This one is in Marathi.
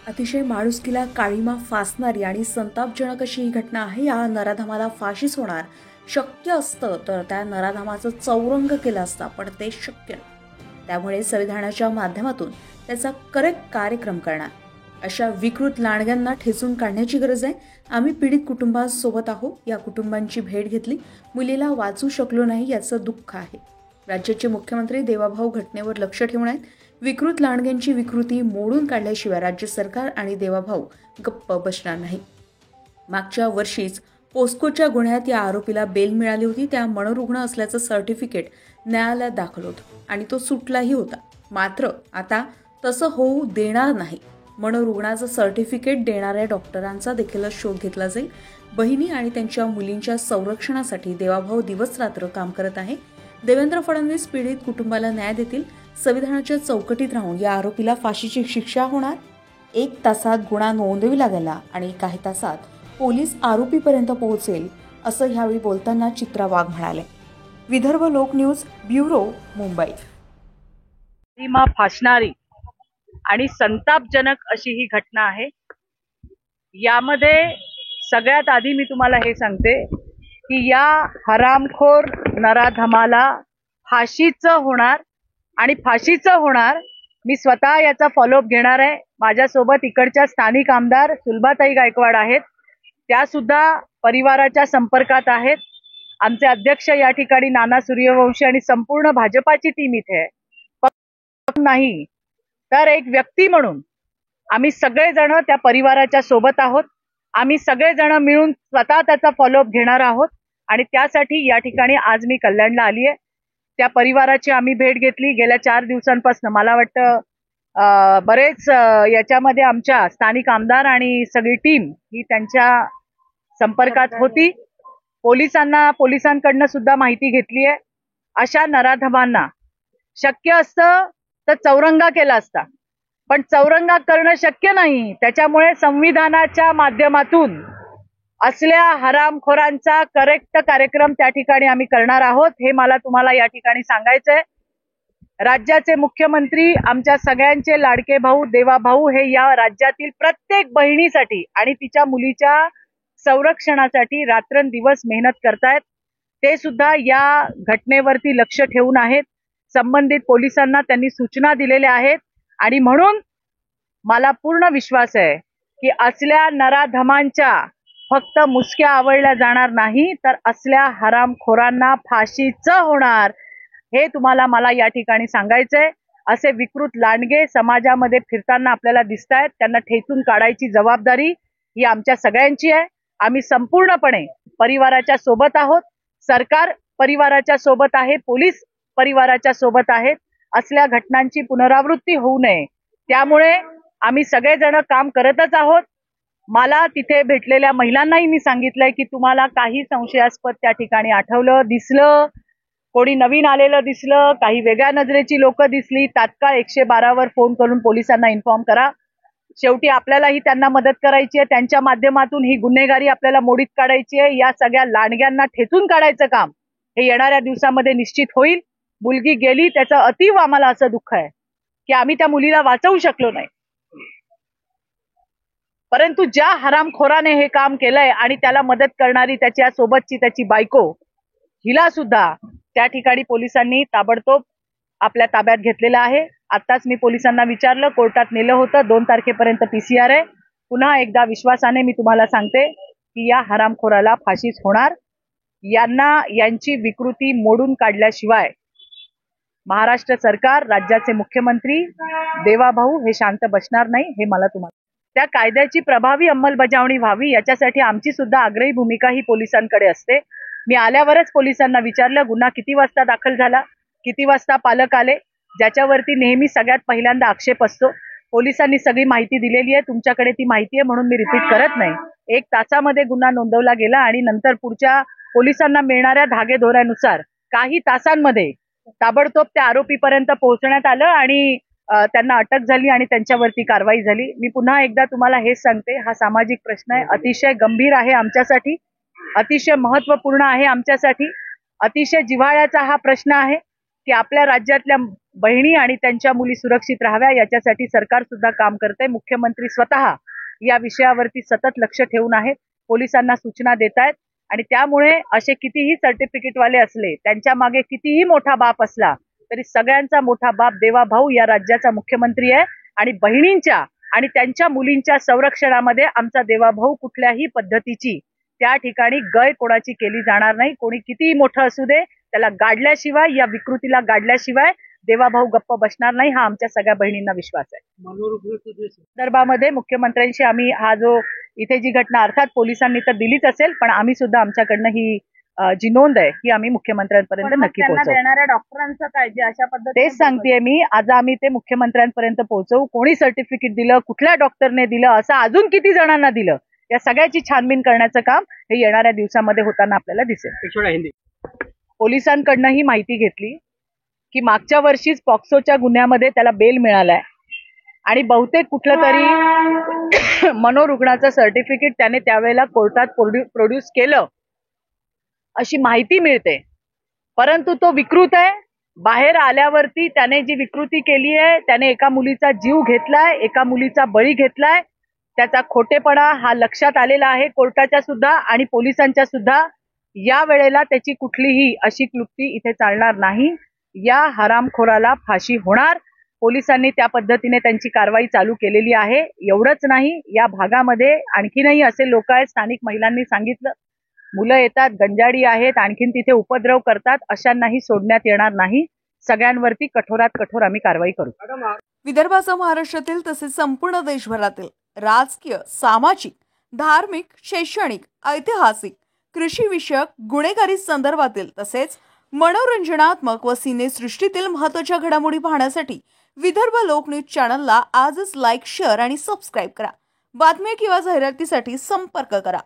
अतिशय माणुसकीला काळीमा फासणारी आणि संतापजनक अशी ही घटना आहे. या नराधमाला फाशीच होणार शक्य असतं तर त्या नराधमाचं चौरंग केलं असता, पण ते शक्य नाही. त्यामुळे संविधानाच्या माध्यमातून त्याचा करेक्ट कार्यक्रम करणार. अशा विकृत लांडग्यांना ठेचून काढण्याची गरज आहे. आम्ही पीडित कुटुंबासोबत आहोत. या कुटुंबांची भेट घेतली, मुलीला वाचू शकलो नाही याचं दुःख आहे. राज्याचे मुख्यमंत्री देवाभाऊ घटनेवर लक्ष ठेवून आहेत. विकृत लांडग्यांची विकृती मोडून काढल्याशिवाय राज्य सरकार आणि देवाभाऊ गप्प बसणार नाही. मागच्या वर्षीच पोस्कोच्या गुन्ह्यात या आरोपीला बेल मिळाली होती. त्या मनोरुग्ण असल्याचं सर्टिफिकेट न्यायालयात दाखल होतं आणि तो सुटलाही होता. मात्र आता तसं होऊ देणार नाही. मनोरुग्णाचं सर्टिफिकेट देणाऱ्या डॉक्टरांचा देखील शोध घेतला जाईल. बहिणी आणि त्यांच्या मुलींच्या संरक्षणासाठी देवाभाऊ दिवस रात्र काम करत आहे. देवेंद्र फडणवीस पीडित कुटुंबाला न्याय देतील. संविधानाच्या चौकटीत राहून या आरोपीला फाशीची शिक्षा होणार. 1 तासात गुन्हा नोंदविला गेला आणि काही तासात पोलीस आरोपीपर्यंत पोहोचेल, असं यावेळी बोलताना चित्रा वाघ म्हणाले. विदर्भ लोक न्यूज ब्युरो, मुंबई. सीमा फासणारी आणि संतापजनक अशी ही घटना आहे. यामध्ये सगळ्यात आधी मी तुम्हाला हे सांगते की या हरामखोर नराधमाला फाशीचं होणार आणि फाशीचं होणार. मी स्वतः याचा फॉलोअप घेणार आहे. माझ्यासोबत इकडच्या स्थानिक आमदार सुलभाताई गायकवाड आहेत, त्या सुद्धा परिवाराच्या संपर्कात आहेत. आमचे अध्यक्ष या ठिकाणी नाना सूर्यवंशी आणि संपूर्ण भाजपाची टीम इथे आहे. नाही तर एक व्यक्ती म्हणून आम्ही सगळेजण त्या परिवाराच्या सोबत आहोत. आम्ही सगळेजण मिळून स्वतः त्याचा फॉलोअप घेणार आहोत आणि त्यासाठी या ठिकाणी आज मी कल्याणला आली आहे. त्या परिवाराची आम्ही भेट घेतली. गेल्या 4 दिवसांपासून मला वाटतं बरेच याच्यामध्ये आमच्या स्थानिक आमदार आणि सगळी टीम ही त्यांच्या संपर्कात होती. पोलिसांकडनं सुद्धा माहिती घेतली आहे. अशा नराधमांना शक्य असतं तर चौरंगा केला असता, पण चौरंगा करणं शक्य नाही. त्याच्यामुळे संविधानाच्या माध्यमातून असल्या हरामखोरांचा करेक्ट कार्यक्रम त्या ठिकाणी आम्ही करणार आहोत. हे मला तुम्हाला या ठिकाणी सांगायचंय. राज्याचे मुख्यमंत्री, आमच्या सगळ्यांचे लाडके भाऊ देवाभाऊ हे या राज्यातील प्रत्येक बहिणीसाठी आणि तिच्या मुलीच्या संरक्षणासाठी रात्रंदिवस मेहनत करतायत. ते सुद्धा या घटनेवरती लक्ष ठेवून आहेत. संबंधित पोलिसांना त्यांनी सूचना दिलेल्या आहेत आणि म्हणून मला पूर्ण विश्वास आहे की असल्या नराधमांच्या फक्त मुसक्या आवळल्या जाणार नाही, तर असल्या हरामखोरांना फाशीचं होणार. हे तुम्हाला मला या ठिकाणी सांगायचंय. असे विकृत लांडगे समाजामध्ये फिरताना आपल्याला दिसतायत. त्यांना ठेचून काढायची जबाबदारी ही आमच्या सगळ्यांची आहे. आम्ही संपूर्णपणे परिवाराच्या सोबत आहोत. सरकार परिवाराच्या सोबत आहे. पोलीस परिवाराच्या सोबत आहेत. असल्या घटनांची पुनरावृत्ती होऊ नये त्यामुळे आम्ही सगळेजण काम करतच आहोत. मला तिथे भेटलेल्या महिलांनाही मी सांगितलंय की तुम्हाला काही संशयास्पद त्या ठिकाणी आठवलं, दिसलं, कोणी नवीन आलेलं दिसलं, काही वेगळ्या नजरेची लोक दिसली, तात्काळ 112 वर फोन करून पोलिसांना इन्फॉर्म करा. शेवटी आपल्यालाही त्यांना मदत करायची आहे. त्यांच्या माध्यमातून ही गुन्हेगारी आपल्याला मोडीत काढायची आहे. या सगळ्या लांडग्यांना ठेचून काढायचं काम हे येणाऱ्या दिवसामध्ये निश्चित होईल. मुलगी गेली त्याचं अतीव आम्हाला असं दुःख आहे की आम्ही त्या मुलीला वाचवू शकलो नाही. परंतु ज्या हरामखोराने हे काम केलंय आणि त्याला मदत करणारी त्याच्या सोबतची त्याची बायको, हिला सुद्धा त्या ठिकाणी पोलिसांनी ताबडतोब आपल्या ताब्यात घेतलेलं आहे. आताच मी पोलिसांना विचारलं, कोर्टात नेलं होतं. 2 तारखेपर्यंत PCR आहे. पुन्हा एकदा विश्वासाने मी तुम्हाला सांगते की या हरामखोराला फाशीच होणार. यांची विकृती मोडून काढल्याशिवाय महाराष्ट्र सरकार, राज्याचे मुख्यमंत्री देवाभाऊ हे शांत बसणार नाही. हे मला तुम्हाला त्या कायद्याची प्रभावी अंमलबजावणी व्हावी याच्यासाठी आमची सुद्धा आग्रही भूमिका ही पोलिसांकडे असते. मी आल्यावरच पोलिसांना विचारलं, गुन्हा किती वाजता दाखल झाला, किती वाजता पालक आले, ज्याच्यावरती नेहमी सगळ्यात पहिल्यांदा आक्षेप असतो. पोलिसांनी सगळी माहिती दिलेली आहे. तुमच्याकडे ती माहिती आहे म्हणून मी रिपीट करत नाही. 1 तासामध्ये गुन्हा नोंदवला गेला आणि नंतर पुढच्या पोलिसांना मिळणाऱ्या धागेदोऱ्यानुसार काही तासांमध्ये ताबडतोब त्या आरोपीपर्यंत पोहोचण्यात आलं आणि त्यांना अटक झाली आणि त्यांच्यावरती कारवाई झाली. मी पुन्हा एकदा तुम्हाला हेच सांगते, हा सामाजिक प्रश्न आहे, अतिशय गंभीर आहे आमच्यासाठी, अतिशय महत्त्वपूर्ण आहे आमच्यासाठी, अतिशय जिव्हाळ्याचा हा प्रश्न आहे की आपल्या राज्यातल्या बहिणी आणि त्यांच्या मुली सुरक्षित राहाव्या याच्यासाठी सरकार सुद्धा काम करते. मुख्यमंत्री स्वतः या विषयावरती सतत लक्ष ठेवून आहेत, पोलिसांना सूचना देत आहेत आणि त्यामुळे असे कितीही सर्टिफिकेटवाले असले, त्यांच्या मागे कितीही मोठा बाप असला तरी सगळ्यांचा मोठा बाप देवाभाऊ या राज्याचा मुख्यमंत्री आहे आणि बहिणींच्या आणि त्यांच्या मुलींच्या संरक्षणामध्ये आमचा देवाभाऊ कुठल्याही पद्धतीची त्या ठिकाणी गय कोणाची केली जाणार नाही. कोणी कितीही मोठं असू दे, त्याला गाडल्याशिवाय, या विकृतीला गाडल्याशिवाय देवाभाऊ गप्प बसणार नाही, हा आमच्या सगळ्या बहिणींना विश्वास आहे. संदर्भामध्ये मुख्यमंत्र्यांशी आम्ही हा जो इथे जी घटना अर्थात पोलिसांनी तर दिलीच असेल, पण आम्ही सुद्धा आमच्याकडनं ही जी नोंद आहे ही आम्ही मुख्यमंत्र्यांपर्यंत नक्की पोहोचवू. देणाऱ्या डॉक्टरांचं काय जे अशा पद्धतीने तेच सांगतेय मी, आज आम्ही ते मुख्यमंत्र्यांपर्यंत पोहोचवू. कोणी सर्टिफिकेट दिलं, कुठल्या डॉक्टरने दिलं, असं अजून किती जणांना दिलं, या सगळ्याची छानबीन करण्याचं काम हे येणाऱ्या दिवसामध्ये होताना आपल्याला दिसेल. पोलिसांकडनं ही माहिती घेतली की मागच्या वर्षीच पॉक्सोच्या गुन्ह्यामध्ये त्याला बेल मिळालाय आणि बहुतेक कुठलं तरी मनोरुग्णाचं सर्टिफिकेट त्याने त्यावेळेला कोर्टात प्रोड्यूस केलं अशी माहिती मिळते. परंतु तो विकृत आहे. बाहेर आल्यावरती त्याने जी विकृती केली आहे, त्याने एका मुलीचा जीव घेतलाय, एका मुलीचा बळी घेतलाय. त्याचा खोटेपणा हा लक्षात आलेला आहे कोर्टाच्या सुद्धा आणि पोलिसांच्या सुद्धा. या वेळेला त्याची कुठलीही अशी क्लुप्ती इथे चालणार नाही. या हरामखोराला फाशी होणार. पोलिसांनी त्या पद्धतीने त्यांची कारवाई चालू केलेली आहे. एवढंच नाही, या भागामध्ये आणखीनही असे लोक आहेत, स्थानिक महिलांनी सांगितलं, मुलं येतात, गंजाडी आहेत, आणखीन तिथे उपद्रव करतात, अशांनाही सोडण्यात येणार नाही. सगळ्यांवरती कठोरात कठोर आम्ही कारवाई करू. विदर्भासह महाराष्ट्रातील तसेच संपूर्ण देशभरातील राजकीय, सामाजिक, धार्मिक, शैक्षणिक, ऐतिहासिक, कृषी विषयक, गुन्हेगारी संदर्भातील तसेच मनोरंजनात्मक व सिनेसृष्टीतील महत्त्वाच्या घडामोडी पाहण्यासाठी विदर्भ लोकन्यूज चॅनलला आजच लाईक, शेअर आणि सबस्क्राईब करा. बातम्या किंवा जाहिरातीसाठी संपर्क करा.